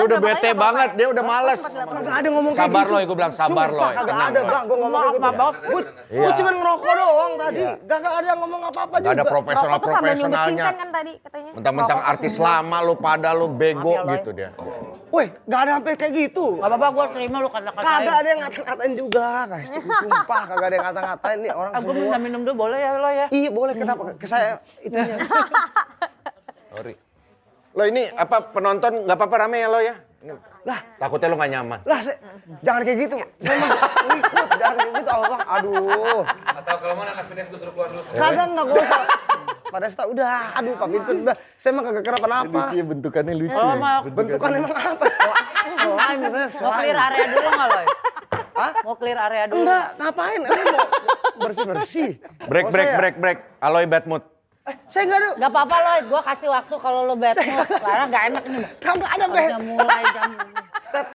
Dia udah bete banget, dia udah males. Kagak ada ngomong kayak Sabar gitu. Loy, gue bilang sabar Loy. Kagak ada bang, gue ngomong gitu. Gue cuma ngerokok doang tadi. Kagak ada ngomong apa-apa juga. Gak ada Rokok tuh sambil profesionalnya. nyubikin kan tadi katanya. Mentang-mentang Rokok tuh artis sambil- lama lu pada lu bego Maaf ya, Loy. gitu dia. Woi, gak ada sampai kayak gitu. Gak apa-apa, gue terima lu kata-katain. Kagak ada yang ngata-ngatain juga, guys. Sumpah kagak ada yang ngata-ngatain nih orang Gue semua. minum dulu boleh ya lo ya? Iya boleh, kenapa ke saya itunya. Sorry. Lo ini apa penonton nggak apa-apa rame ya lo ya? Lah, Takutnya lo nggak nyaman. lah jangan kayak gitu. Saya mah ngikut, jangan kayak gitu. Allah, aduh. Atau kalau mau nanas pedas gue suruh keluar dulu. Kagak enggak gue usah. Pada saat udah, aduh Pak Vincent udah. Saya mah kagak kenapa-napa. Bentukannya lucu. Lo mau Bentukan emang apa? Slime saya mau clear slime. area dulu nggak lo? Hah? Mau clear area dulu? Enggak, ngapain? Emang mau bersih-bersih. Break, Oh, break, saya- break, break. Aloy bad mood. Saya enggak ada. Gak apa-apa lo, gue kasih waktu kalau lo bad mood. Karena gak enak nih. Kagak ada, Beh. Harusnya mulai jam